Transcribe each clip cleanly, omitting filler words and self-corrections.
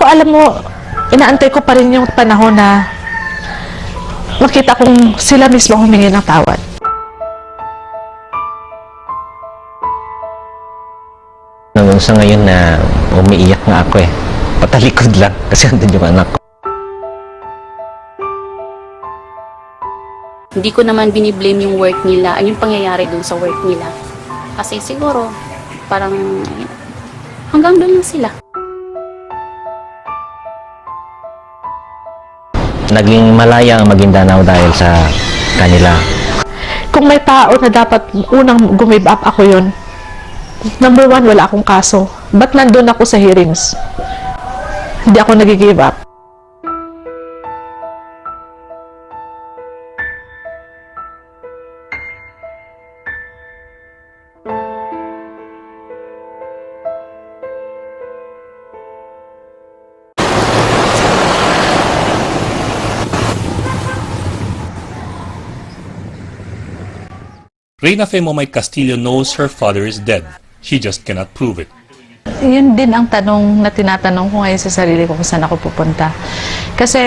alam mo, inaantay ko pa rin yung panahon na makita kong sila mismo humingi ng tawad. Hanggang sa ngayon na umiiyak nga ako eh. Patalikod lang kasi andun yung anak ko. Hindi ko naman biniblame yung work nila, yung pangyayari dun sa work nila. Kasi siguro, parang hanggang doon lang sila. Naging malaya ang Maguindanao dahil sa kanila. Kung may tao na dapat unang gumive up, ako yun. Number one, wala akong kaso. Ba't nandun ako sa hearings? Hindi ako nag-give up. Reyna Femomay Castillo knows her father is dead. She just cannot prove it. Yun din ang tanong na tinatanong ko ngayon sa sarili ko kung saan ako pupunta. Kasi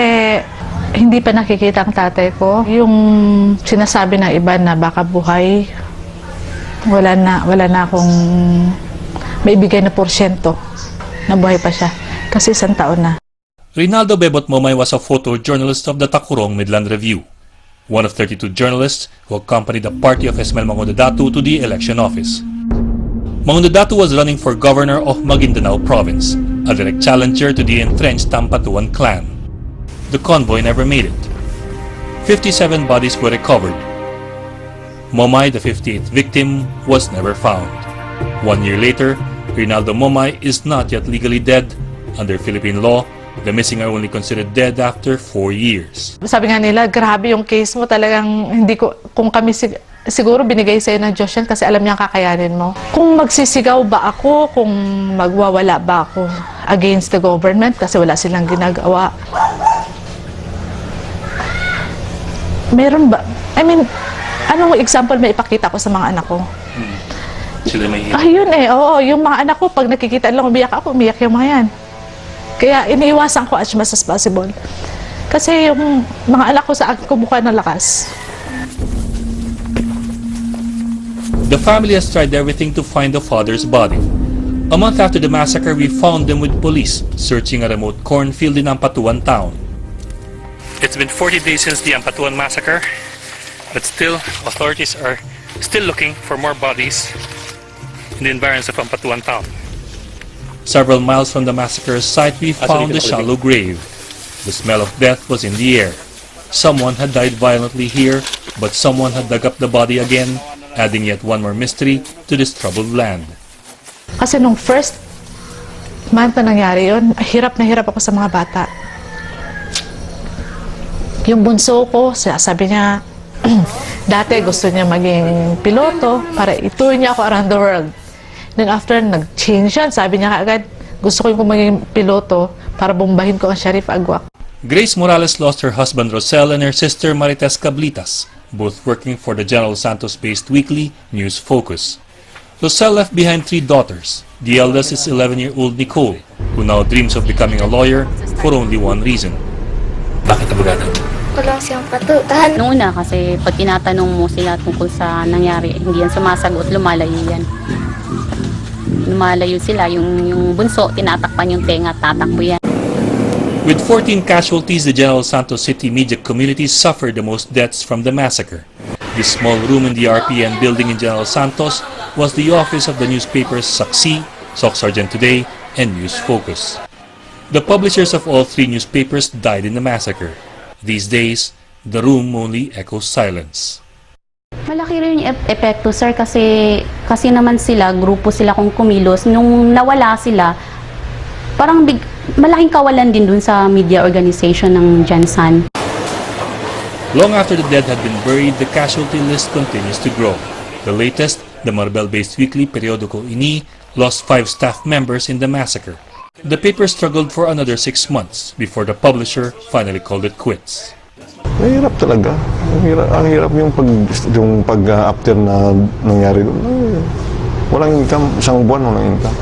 hindi pa nakikita ang tatay ko. Yung sinasabi ng iba na baka buhay, wala na akong maibigay na porsyento na buhay pa siya. Kasi 1 taon na. Reynaldo Bebot Momay was a photojournalist of the Tacurong Midland Review, one of 32 journalists who accompanied the party of Esmel Mangudadatu to the election office. Mangudadatu was running for governor of Maguindanao province, a direct challenger to the entrenched Tampatuan clan. The convoy never made it. 57 bodies were recovered. Momay, the 58th victim, was never found. 1 year later, Reynaldo Momay is not yet legally dead. Under Philippine law, the missing are only considered dead after 4 years. Sabi nga nila, grabe yung case mo, talagang hindi ko, kung kami siguro binigay sa'yo ng Diyos yan kasi alam niya kakayanin mo. Kung magsisigaw ba ako, kung magwawala ba ako against the government kasi wala silang ginagawa. Meron ba? I mean, anong example may ipakita ko sa mga anak ko? Sila may Ayun eh, oo, yung mga anak ko, pag nakikita lang umiyak ako, umiyak yung mga yan. Kaya iniiwasan ko as much as possible. Kasi yung mga anak ko sa akin kumukuha ng lakas. The family has tried everything to find the father's body. A month after the massacre, we found them with police searching a remote cornfield in Ampatuan town. It's been 40 days since the Ampatuan massacre, but still, authorities are still looking for more bodies in the environs of Ampatuan town. Several miles from the massacre site, we found a shallow grave. The smell of death was in the air. Someone had died violently here, but someone had dug up the body again, adding yet one more mystery to this troubled land. Kasi nung first month na nangyari yun, hirap na hirap ako sa mga bata. Yung bunso ko, sabi niya, dati gusto niya maging piloto para itour niya ako around the world. Then after, nag-change yan. Sabi niya agad, gusto ko yung maging piloto para bombahin ko ang Sharif Agwak. Grace Morales lost her husband Rosel and her sister Marites Cablitas, both working for the General Santos-based weekly News Focus. Rosel left behind 3 daughters. The eldest is 11-year-old Nicole, who now dreams of becoming a lawyer for only one reason. Bakit abogado? Wala siyang patutan. Noong una kasi pag tinatanong mo sila tungkol sa nangyari, hindi yan sumasagot, lumalayo yan. Lumalayo sila, yung bunso, tinatakpan yung tenga, tatakbo yan. With 14 casualties, the General Santos City media community suffered the most deaths from the massacre. This small room in the RPN building in General Santos was the office of the newspapers Saksi, Sok Sargent Today, and News Focus. The publishers of all 3 newspapers died in the massacre. These days, the room only echoes silence. Malaki rin yung epekto, sir, kasi naman sila, grupo sila kung kumilos. Nung nawala sila, parang malaking kawalan din dun sa media organization ng Jansan. Long after the dead had been buried, the casualty list continues to grow. The latest, the Marbel-based weekly periodico Ini, lost 5 staff members in the massacre. The paper struggled for another 6 months before the publisher finally called it quits. Mahirap talaga. Ang hirap yung pag after na nangyari doon. Walang income, 1 buwan walang income.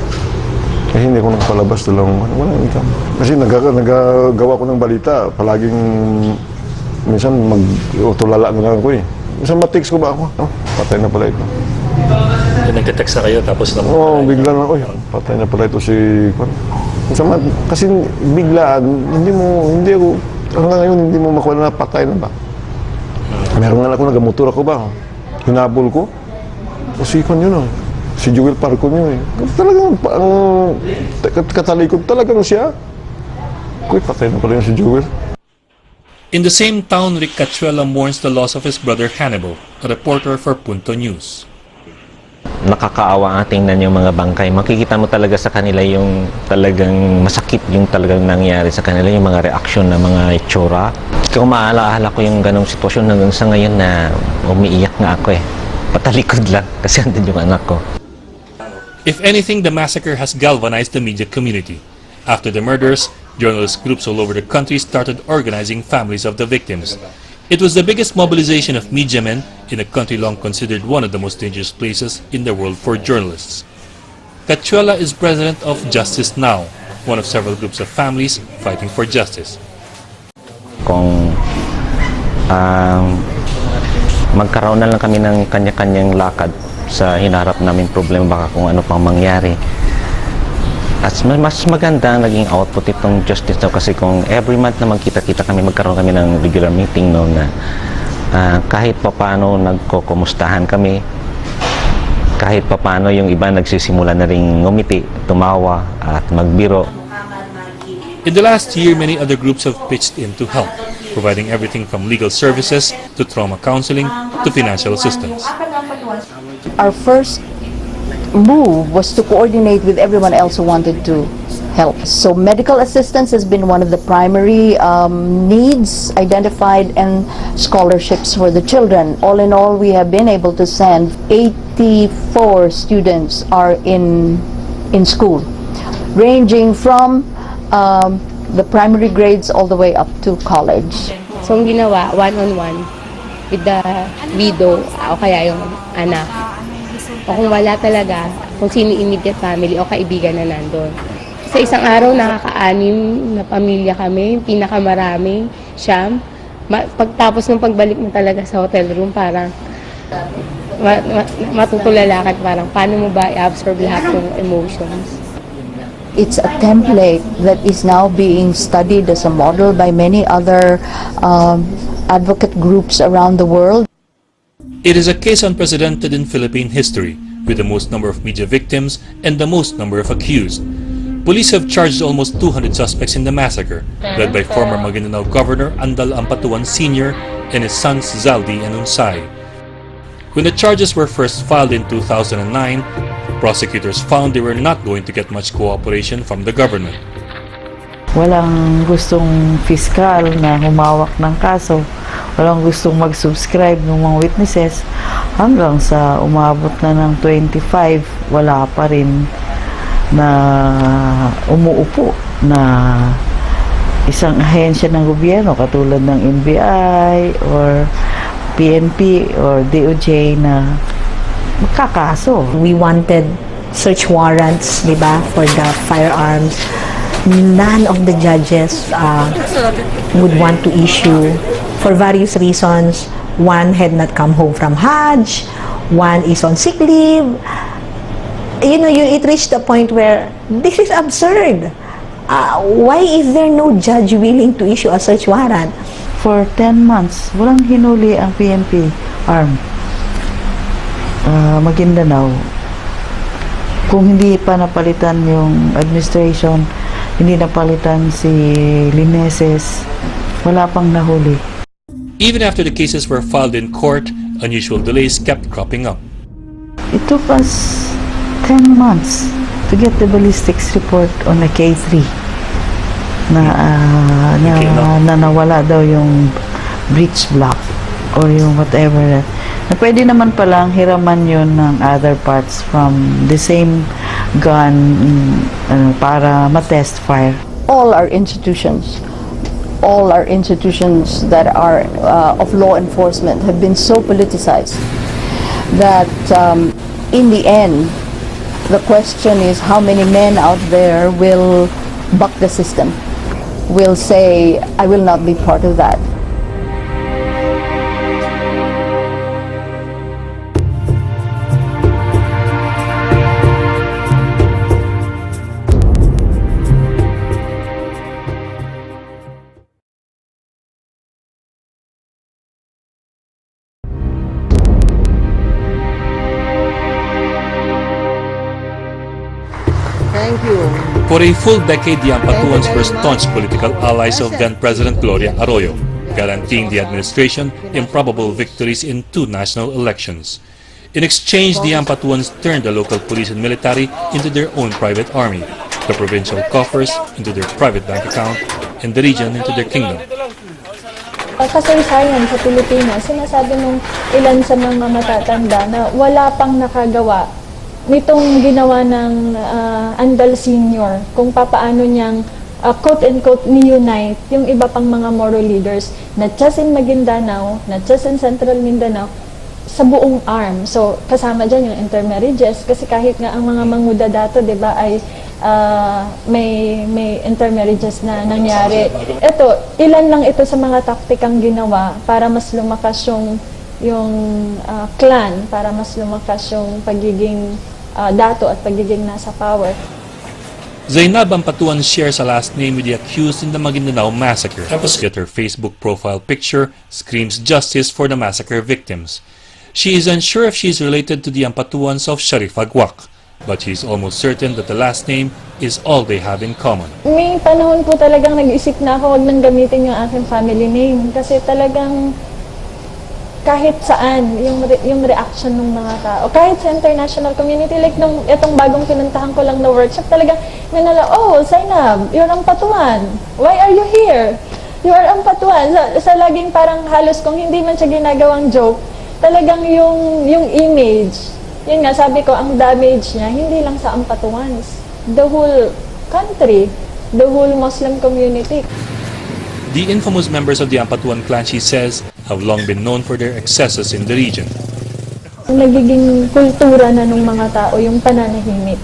Eh, hindi ko nagpalabas walang income. Kasi nagagawa ko ng balita, palaging minsan mag-utulala na lang ako eh. Minsan ma-text ko ba ako? Oh, patay na pala ito. Nagte-text na kayo tapos na Oo, bigla na, oy, patay na pala ito si Kwan. Kasi biglaan, hindi ako, hanggang ngayon hindi mo makuha na patay na ba? Meron nga ako, nagamotor ako ba? Hinabol ko. O si Kwan yun, si Joel Parcon yun eh. Talagang, katalikod talagang siya. Uy, patay na pala yun si Joel. In the same town, Rick Cachuela mourns the loss of his brother Hannibal, a reporter for Punto News. Nakakaawa ang tingnan yung mga bangkay. Makikita mo talaga sa kanila yung talagang masakit yung talagang nangyari sa kanila, yung mga reaksyon na mga itsura. Kung maalaala ko yung ganong sitwasyon hanggang sa ngayon na umiiyak nga ako eh. Patalikod lang kasi andun yung anak ko. If anything, the massacre has galvanized the media community. After the murders, journalist groups all over the country started organizing families of the victims. It was the biggest mobilization of media men in a country long considered one of the most dangerous places in the world for journalists. Cachuela is president of Justice Now, one of several groups of families fighting for justice. Kung magkaroon na lang kami ng kanya-kanyang lakad sa hinarap namin problema, baka kung ano pang mangyari. At mas maganda ang naging output itong Justice Now kasi kung every month na magkita-kita kami, magkaroon kami ng regular meeting noon na kahit papaano nagkukumustahan kami, kahit papaano yung iba nagsisimula na ring ngumiti, tumawa at magbiro. In the last year, many other groups have pitched in to help, providing everything from legal services to trauma counseling to financial assistance. Our first move was to coordinate with everyone else who wanted to help. So medical assistance has been one of the primary needs identified, and scholarships for the children. All in all, we have been able to send 84 students are in school, ranging from the primary grades all the way up to college. So, ang ginawa, one-on-one with the widow o kaya yung anak. O kung wala talaga, kung sino immediate family o kaibigan na nandun. Sa isang araw, nakaka-anim na pamilya kami, pinakamarami, siyam. Pagtapos ng pagbalik mo talaga sa hotel room, parang matutulala ka, parang paano mo ba i-absorb lahat ng emotions. It's a template that is now being studied as a model by many other advocate groups around the world. It is a case unprecedented in Philippine history, with the most number of media victims and the most number of accused. Police have charged almost 200 suspects in the massacre, led by former Maguindanao Governor Andal Ampatuan Sr. and his sons Zaldi and Unsay. When the charges were first filed in 2009, prosecutors found they were not going to get much cooperation from the government. Walang gustong fiskal na humawak ng kaso. Walang gustong mag-subscribe ng mga witnesses. Hanggang sa umabot na ng 25, wala pa rin na umuupo na isang ahensya ng gobyerno katulad ng NBI or PNP or DOJ na magkakaso. We wanted search warrants, di ba, for the firearms. None of the judges would want to issue for various reasons. One had not come home from Hajj, one is on sick leave. It reached a point where this is absurd. Why is there no judge willing to issue a search warrant? For 10 months, walang hinuli ang PNP arm. Maguindanao. Kung hindi pa napalitan yung administration, hindi napalitan si Lineses, wala pang nahuli. Even after the cases were filed in court, unusual delays kept cropping up. It took us 10 months to get the ballistics report on a K3 na nawala daw yung breech block or yung whatever. Na pwede naman palang hiraman yun ng other parts from the same gun para ma-test fire. All our institutions that are of law enforcement have been so politicized that in the end, The question is how many men out there will buck the system, will say, I will not be part of that. For a full decade, the Ampatuans were staunch political allies of then-President Gloria Arroyo, guaranteeing the administration improbable victories in 2 national elections. In exchange, the Ampatuans turned the local police and military into their own private army, the provincial coffers into their private bank account, and the region into their kingdom. Kasaysayan sa Pilipinas, sinasabi nung ilan sa mga matatanda na wala pang nakagawa nitong ginawa ng Andal Senior, kung papaano niyang quote-unquote ni-unite yung iba pang mga moral leaders, not just in Maguindanao, not just in Central Mindanao, sa buong arm. So, kasama dyan yung intermarriages, kasi kahit nga ang mga manguda dato, di ba, ay may intermarriages na nangyari. Ito, ilan lang ito sa mga taktikang ginawa para mas lumakas yung clan, para mas lumakas yung pagiging dato at pagiging nasa power. Zainab Ampatuan shares a last name with the accused in the Maguindanao Massacre, yet her Facebook profile picture screams justice for the massacre victims. She is unsure if she is related to the Ampatuans of Sharif Agwak, but she is almost certain that the last name is all they have in common. May panahon po talagang nag-isip na ako, wag nang gamitin yung aking family name, kasi talagang kahit saan yung reaction ng mga tao, kahit sa international community, like nung itong bagong pinuntahan ko lang na workshop, talagang nanala, oh, Zainab, you're Ampatuan, why are you here? You are Ampatuan. Sa laging parang halos kung hindi man siya ginagawang joke, talagang yung image, yun nga, sabi ko, ang damage niya, hindi lang sa Ampatuans, the whole country, the whole Muslim community. The infamous members of the Ampatuan clan, she says, have long been known for their excesses in the region. Nagiging kultura na ng mga tao yung pananahimik.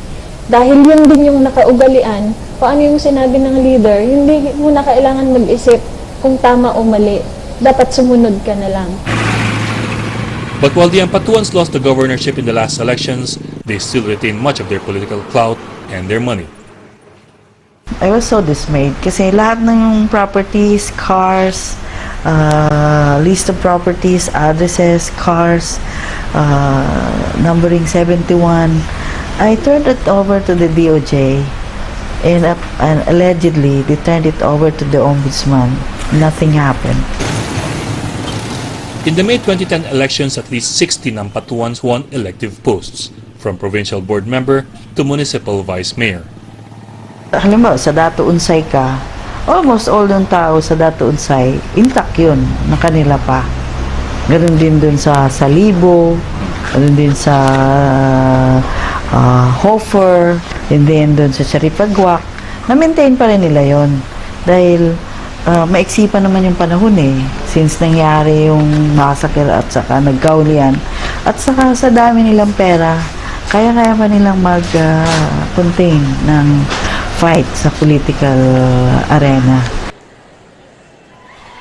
Dahil yun din yung nakaugalian, kung ano yung sinabi ng leader, hindi mo na kailangan mag-isip kung tama o mali. Dapat sumunod ka na lang. But while the Ampatuans lost the governorship in the last elections, they still retain much of their political clout and their money. I was so dismayed kasi lahat ng yung properties, cars, list of properties, addresses, cars, numbering 71, I turned it over to the DOJ and allegedly they turned it over to the Ombudsman. Nothing happened. In the May 2010 elections, at least 16 Ampatuans won elective posts, from provincial board member to municipal vice mayor. Halimbawa, sa Dato Unsay ka, almost all ng tao sa Dato Unsay, intact yun, na kanila pa. Ganun din dun sa Salibo, ganun din sa Hofer, and then dun sa Charipagwak, na-maintain pa rin nila yon. Dahil maiksi pa naman yung panahon since nangyari yung massacre at saka nagkaulian, at saka sa dami nilang pera, kaya-kaya pa nilang mag-contain ng fight sa political arena.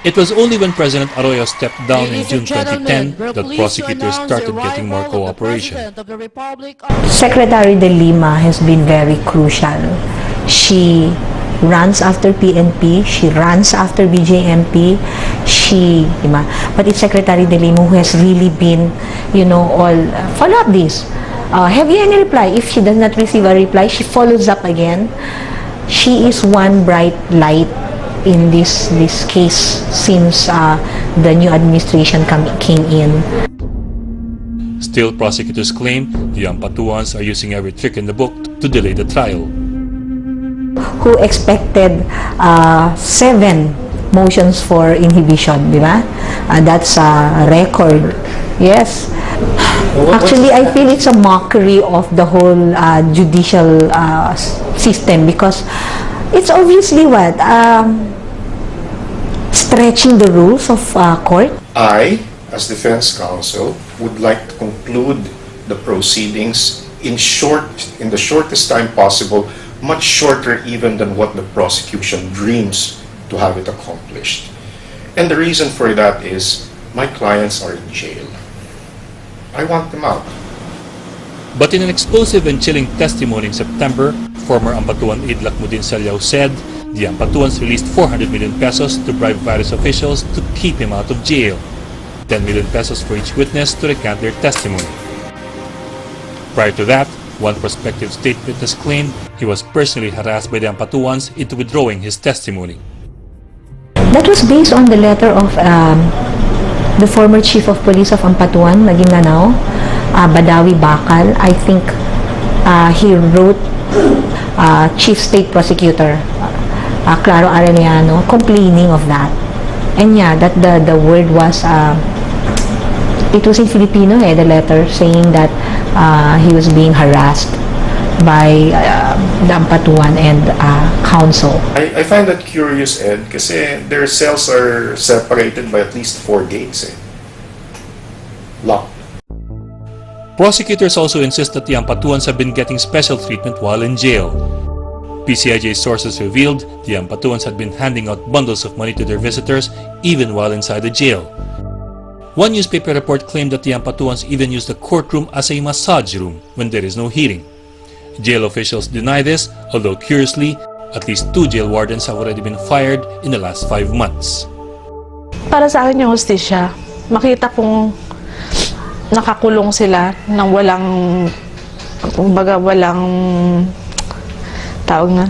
It was only when President Arroyo stepped down in June 2010 that prosecutors started getting more cooperation. Secretary De Lima has been very crucial. She runs after PNP, she runs after BJMP, diba? But it's Secretary De Lima who has really been, all follow up this. Have you any reply? If she does not receive a reply, she follows up again. She is one bright light in this case since the new administration came in. Still, prosecutors claim the Ampatuans are using every trick in the book to delay the trial. Who expected 7 motions for inhibition, di ba? That's a record. Yes. Actually, I feel it's a mockery of the whole judicial system because it's obviously what? Stretching the rules of court. I, as defense counsel, would like to conclude the proceedings in the shortest time possible, much shorter even than what the prosecution dreams to have it accomplished. And the reason for that is my clients are in jail. I want them out. But in an explosive and chilling testimony in September, former Ampatuan aide Lakmudin Salyao said the Ampatuans released 400 million pesos to bribe various officials to keep him out of jail. 10 million pesos for each witness to recant their testimony. Prior to that, one prospective state witness claimed he was personally harassed by the Ampatuans into withdrawing his testimony. That was based on the letter of the former chief of police of Ampatuan, Maguindanao, Badawi Bakal. I think he wrote Chief State Prosecutor Claro Arellano complaining of that. And yeah, that the word was, it was in Filipino, the letter saying that he was being harassed by the Ampatuan and council. I find that curious, Ed, kasi their cells are separated by at least 4 gates. Locked. Prosecutors also insist that the Ampatuans have been getting special treatment while in jail. PCIJ sources revealed the Ampatuans had been handing out bundles of money to their visitors even while inside the jail. One newspaper report claimed that the Ampatuans even used the courtroom as a massage room when there is no hearing. Jail officials deny this, although curiously, at least 2 jail wardens have already been fired in the last 5 months. Para sa akin yung hustisya, makita kong nakakulong sila ng walang, kumbaga walang tawag na,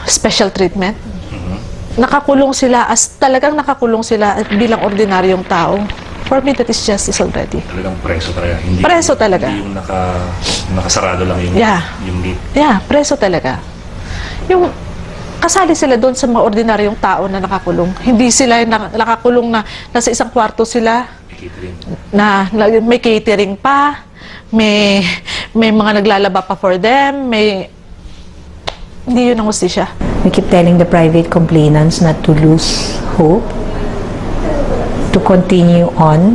special treatment. Nakakulong sila talagang nakakulong sila bilang ordinaryong tao. For me, that is justice already. Talagang preso talaga. Hindi, preso talaga. Hindi yung nakasarado lang yung, yung gate. Yeah, preso talaga. Yung kasali sila doon sa mga ordinaryong tao na nakakulong. Hindi sila nakakulong na nasa isang kwarto sila. Na may catering pa, may mga naglalaba pa for them, hindi yun ang hustisya. We keep telling the private complainants not to lose hope, to continue on,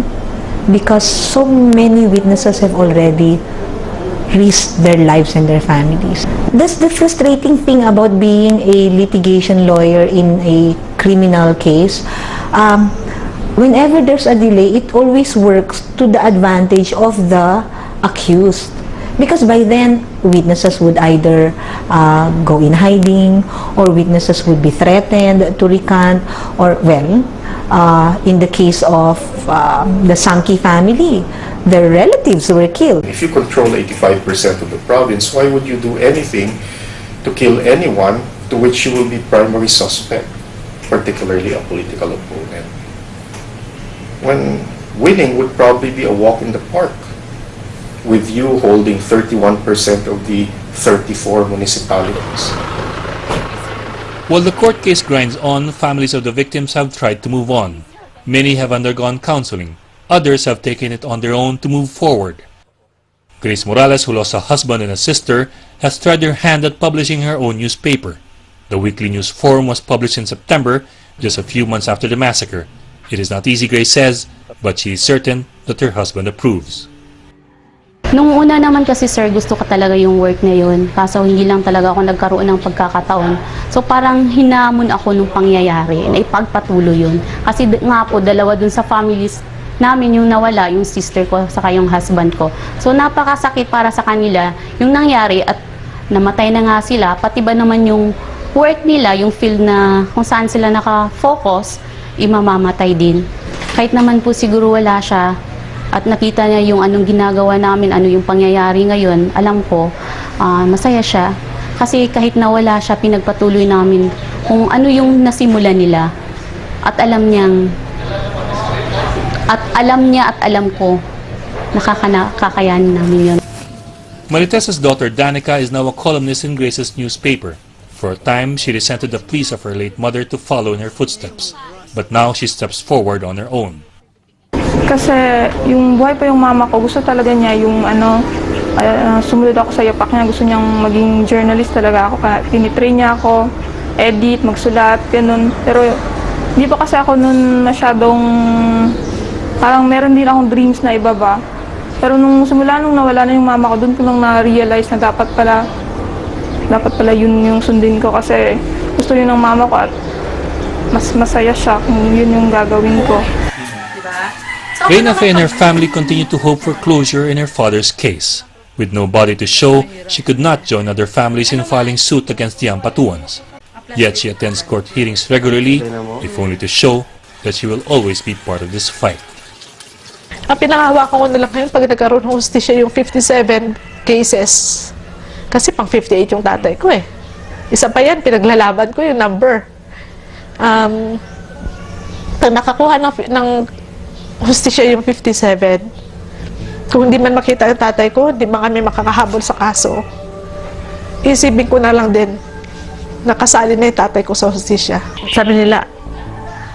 because so many witnesses have already risked their lives and their families. That's the frustrating thing about being a litigation lawyer in a criminal case. Whenever there's a delay, it always works to the advantage of the accused. Because by then, witnesses would either go in hiding, or witnesses would be threatened to recant, or, well, in the case of the Sankey family, their relatives were killed. If you control 85% of the province, why would you do anything to kill anyone to which you will be primary suspect, particularly a political opponent? When winning would probably be a walk in the park, with you holding 31% of the 34 municipalities. While the court case grinds on, families of the victims have tried to move on. Many have undergone counseling. Others have taken it on their own to move forward. Grace Morales, who lost a husband and a sister, has tried her hand at publishing her own newspaper. The weekly news forum was published in September, just a few months after the massacre. It is not easy, Grace says, but she is certain that her husband approves. Nung una naman kasi sir, gusto ko talaga yung work na yun. Kaso hindi lang talaga ako nagkaroon ng pagkakataon. So parang hinamon ako nung pangyayari na ipagpatuloy yun. Kasi nga po, dalawa dun sa families namin yung nawala, yung sister ko saka yung husband ko. So napakasakit para sa kanila yung nangyari at namatay na nga sila. Pati ba naman yung work nila, yung field na kung saan sila nakafocus, imamamatay din. Kahit naman po siguro wala siya at nakita niya yung anong ginagawa namin, ano yung pangyayari ngayon, alam ko, masaya siya. Kasi kahit nawala siya, pinagpatuloy namin kung ano yung nasimula nila. At alam niya at alam ko, nakakayanin namin yun. Maritesa's daughter Danica is now a columnist in Grace's newspaper. For a time, she resented the pleas of her late mother to follow in her footsteps. But now she steps forward on her own. Kasi yung buhay pa yung mama ko, gusto talaga niya yung sumunod ako sa yapak niya. Gusto niyang maging journalist talaga ako. Tinitrain niya ako, edit, magsulat, ganun. Pero hindi pa kasi ako nun masyadong, parang meron din akong dreams na iba ba. Pero nung simula nung nawala na yung mama ko, doon ko lang na-realize na dapat pala yun yung sundin ko kasi gusto yun ng mama ko at mas masaya siya kung yun yung gagawin ko. Reina Fe and her family continue to hope for closure in her father's case. With no body to show, she could not join other families in filing suit against the Ampatuans. Yet she attends court hearings regularly, if only to show that she will always be part of this fight. Ang pinangahawakan ko na lang ngayon pag nagkaroon ng hustisya yung 57 cases. Kasi pang 58 yung tatay ko eh. Isa pa yan, pinaglalaban ko yung number. Pag nakakuha ng hustisya yung 57, kung hindi man makita yung tatay ko, hindi man kami makakahabol sa kaso, isipin ko na lang din, nakasali na yung tatay ko sa hustisya. Sabi nila,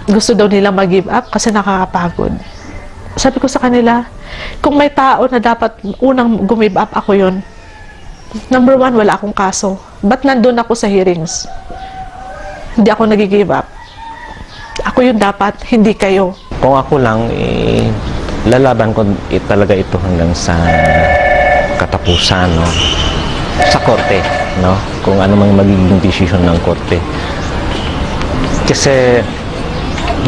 gusto daw nila mag-give up kasi nakakapagod. Sabi ko sa kanila, kung may tao na dapat unang gumive up, ako yun. Number one, wala akong kaso. Ba't nandun ako sa hearings? Hindi ako nag-give up. Ako yun dapat, hindi kayo. Kung ako lang, lalaban ko talaga ito hanggang sa katapusan, no? Sa korte, no? Kung ano mang magiging desisyon ng korte. Kasi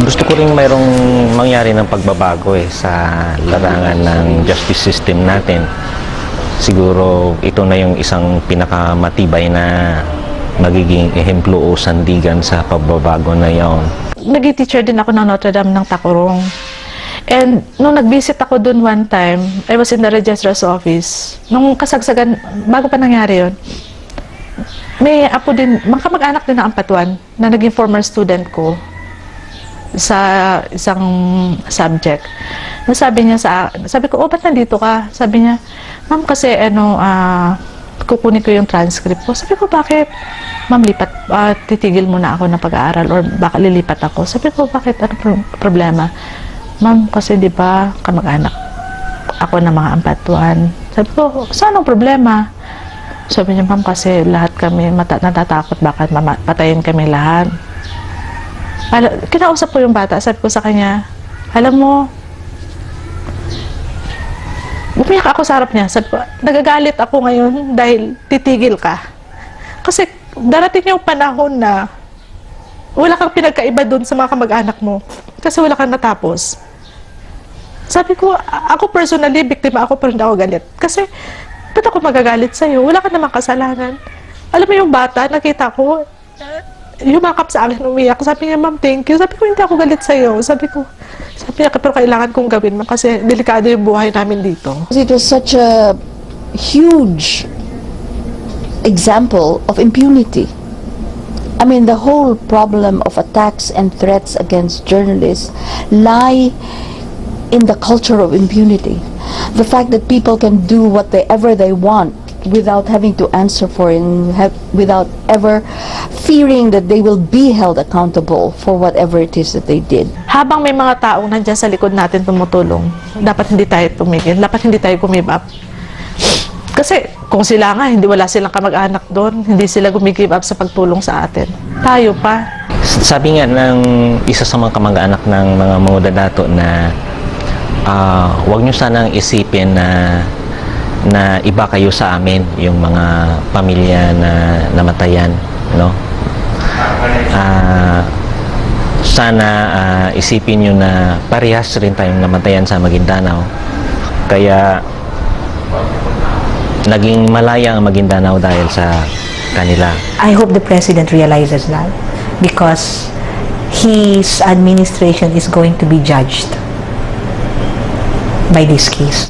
gusto ko rin mayroong mangyari ng pagbabago sa larangan ng justice system natin. Siguro ito na yung isang pinakamatibay na magiging ehemplo o sandigan sa pagbabago na yon. Naging teacher din ako ng Notre Dame ng Tacorong. And nung nag-visit ako dun one time, I was in the registrar's office. Nung kasagsagan, bago pa nangyari yun, may apo din, kamag-anak din na Ampatuan na naging former student ko sa isang subject. Sabi niya sabi ko, ba't nandito ka? Sabi niya, ma'am, kasi kukunin ko yung transcript ko. Sabi ko, bakit? Ma'am, titigil muna ako ng pag-aaral or baka lilipat ako. Sabi ko, bakit? Ano problema? Ma'am, kasi di ba kamag-anak ako ng mga Ampatuan. Sabi ko, saan ang problema? Sabi niya, ma'am, kasi lahat kami natatakot baka patayin kami lahat. Kinausap ko yung bata, sabi ko sa kanya, alam mo, umiyak ako sa harap niya. Sabi ko, nagagalit ako ngayon dahil titigil ka. Kasi darating yung panahon na wala kang pinagkaiba doon sa mga kamag-anak mo. Kasi wala kang natapos. Sabi ko, ako personally, biktima ako pero hindi ako galit. Kasi, ba't ako magagalit sa'yo? Wala ka namang kasalanan. Alam mo yung bata, nakita ko, yumakap sa akin, umiyak. Sabi niya, ma'am, thank you. Sabi ko, hindi ako galit sa'yo. Sabi niya, pero kailangan kong gawin mo kasi delikado yung buhay namin dito. It was such a huge example of impunity. I mean, the whole problem of attacks and threats against journalists lie in the culture of impunity. The fact that people can do whatever they want without having to answer for it, and without ever fearing that they will be held accountable for whatever it is that they did. Habang may mga taong nandyan sa likod natin tumutulong, dapat hindi tayo tumigil, dapat hindi tayo give up. Kasi kung sila nga, wala silang kamag-anak doon, hindi sila give up sa pagtulong sa atin. Tayo pa. Sabi nga ng isa sa mga kamag-anak ng mga manggagawa na huwag nyo sanang isipin na iba kayo sa amin, yung mga pamilya na namatayan, no? Sana isipin nyo na parehas rin tayong namatayan sa Maguindanao. Kaya naging malaya ang Maguindanao dahil sa kanila. I hope the President realizes that because his administration is going to be judged by this case.